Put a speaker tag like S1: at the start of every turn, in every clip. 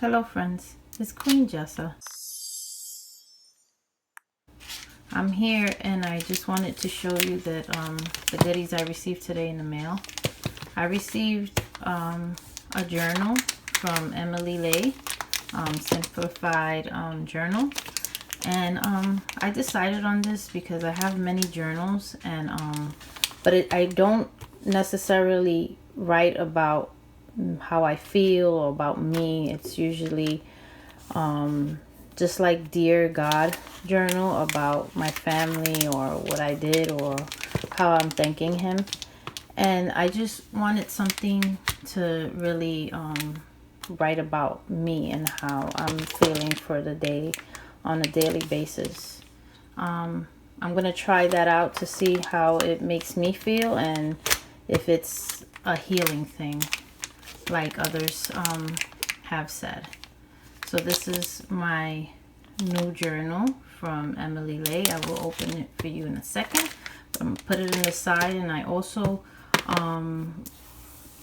S1: Hello friends, it's Queen Jessa. I'm here and I just wanted to show you that the goodies I received today in the mail. I received a journal from Emily Lay, Simplified Journal. And I decided on this because I have many journals, and but I don't necessarily write about how I feel or about me. It's usually just like Dear God journal about my family or what I did or how I'm thanking him. And I just wanted something to really write about me and how I'm feeling for the day on a daily basis. I'm going to try that out to see how it makes me feel and if it's a healing thing like others have said. So this is my new journal from Emily Lay. I will open it for you in a second. I'm going to put it in the side, and I also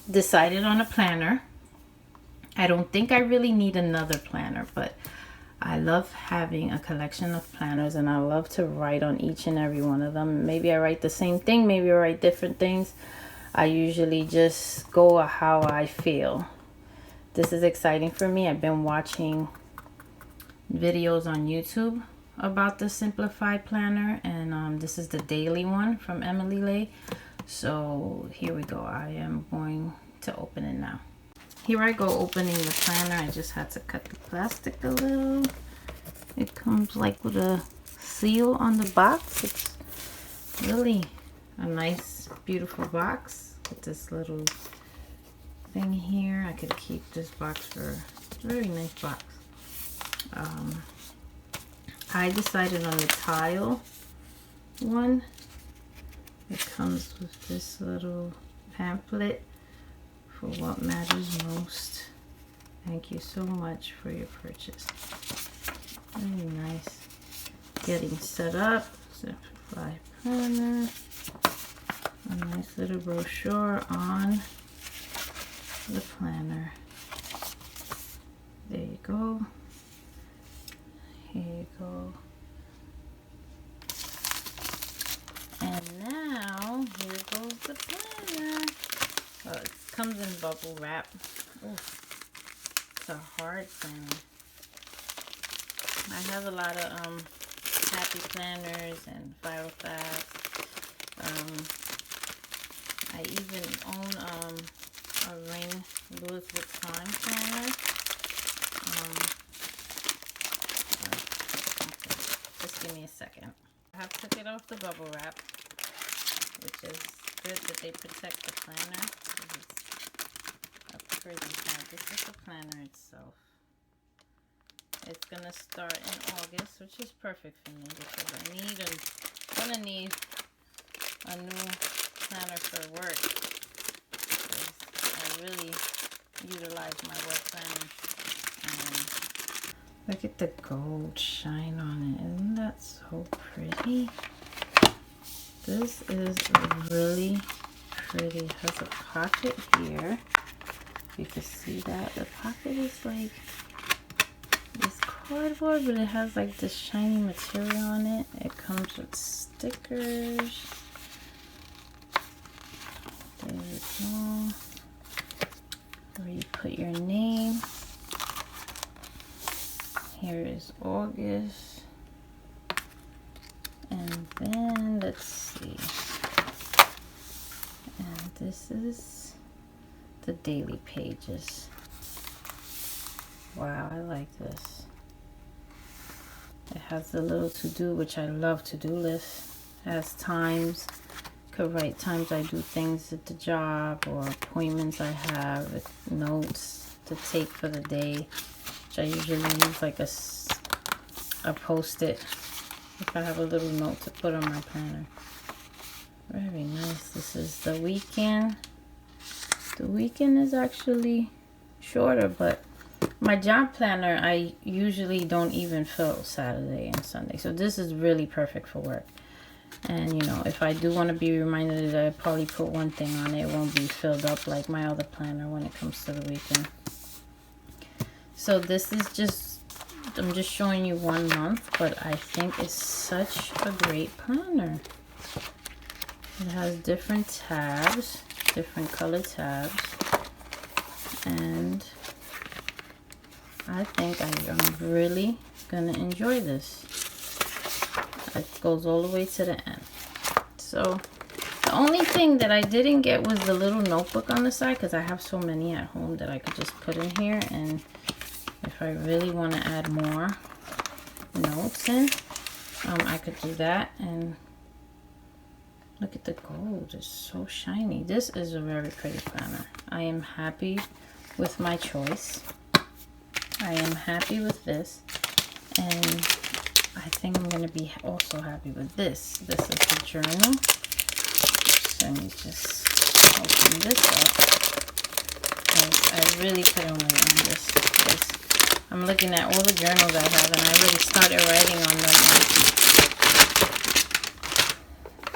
S1: decided on a planner. I don't think I really need another planner, but I love having a collection of planners, and I love to write on each and every one of them. Maybe I write the same thing, maybe I write different things. I usually just go how I feel. This is exciting for me. I've been watching videos on YouTube about the Simplified Planner, and this is the daily one from Emily Lay. So here we go. I am going to open it now. Here I go opening the planner. I just had to cut the plastic a little. It comes like with a seal on the box. It's really a nice, beautiful box with this little thing here. I could keep this box for a very nice box. I decided on the tile one. It comes with this little pamphlet for what matters most. Thank you so much for your purchase. Very nice. Getting set up. Simplified Planner. A nice little brochure on the planner. There you go. Here you go. And now, here goes the planner. Oh, it comes in bubble wrap. Ooh, it's a hard planner. I have a lot of happy planners and file facts. I even own a Ring Louis Vuitton planner. Okay, just give me a second. I have took it off the bubble wrap, which is good that they protect the planner. It's a pretty pad. This is the planner itself. It's gonna start in August, which is perfect for me because I'm gonna need a new planner for work. I really utilize my work planner. Look at the gold shine on it. Isn't that so pretty? This is really pretty. It has a pocket here. You can see that. The pocket is like this cardboard, but it has like this shiny material on it. It comes with stickers. There you go. Where you put your name. Here is August. And then let's see. And this is the daily pages. Wow, I like this. It has the little to-do, which I love to-do list. It has times. Could write times I do things at the job or appointments I have, with notes to take for the day, which I usually use like a post-it if I have a little note to put on my planner. Very nice. This is the weekend. The weekend is actually shorter, but my job planner, I usually don't even fill Saturday and Sunday. So this is really perfect for work. And, you know, if I do want to be reminded that I probably put one thing on it, it won't be filled up like my other planner when it comes to the weekend. So this is just, I'm just showing you 1 month, but I think it's such a great planner. It has different tabs, different color tabs, and I think I'm really gonna enjoy this. It goes all the way to the end. So the only thing that I didn't get was the little notebook on the side, because I have so many at home that I could just put in here, and if I really want to add more notes in, I could do that. And look at the gold, it's so shiny. This is a very pretty planner. I am happy with my choice. I am happy with this, and I think I'm going to be also happy with this. This is the journal. So let me just open this up, because I really couldn't wait on this. Because I'm looking at all the journals I have, and I really started writing on them.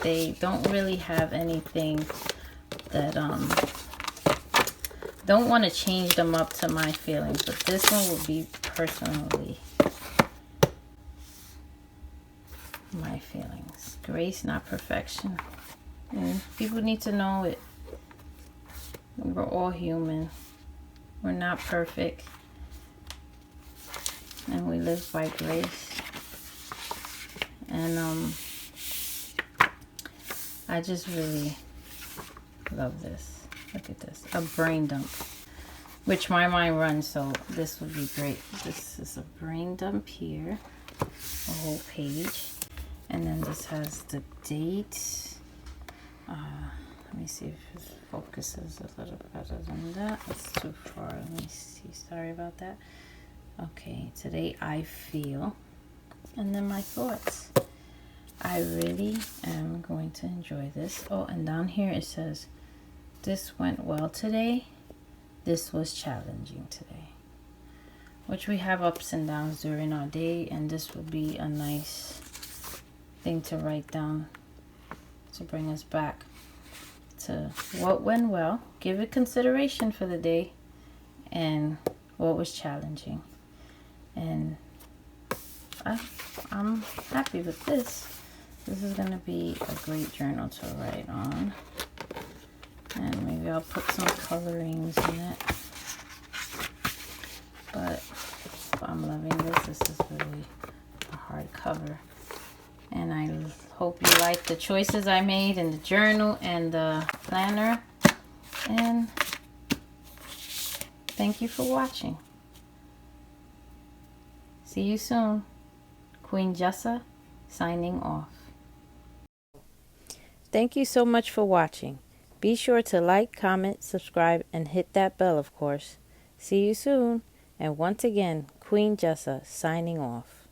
S1: They don't really have anything that don't want to change them up to my feelings, but this one will be personally my feelings. Grace, not perfection. And people need to know it. We're all human. We're not perfect. And we live by grace. And I just really love this. Look at this. A brain dump. Which my mind runs, so this would be great. This is a brain dump here. A whole page. And then this has the date. Let me see if it focuses a little better than that. It's too far. Let me see. Sorry about that. Okay, today I feel. And then my thoughts. I really am going to enjoy this. Oh, and down here it says, this went well today. This was challenging today. Which we have ups and downs during our day, and this would be a nice thing to write down to bring us back to what went well, give it consideration for the day, and what was challenging. And I'm happy with this. This is going to be a great journal to write on. And maybe I'll put some colorings in it. But I'm loving this. This is really a hard cover. And I hope you like the choices I made in the journal and the planner. And thank you for watching. See you soon. Queen Jessa signing off. Thank you so much for watching. Be sure to like, comment, subscribe, and hit that bell, of course. See you soon. And once again, Queen Jessa signing off.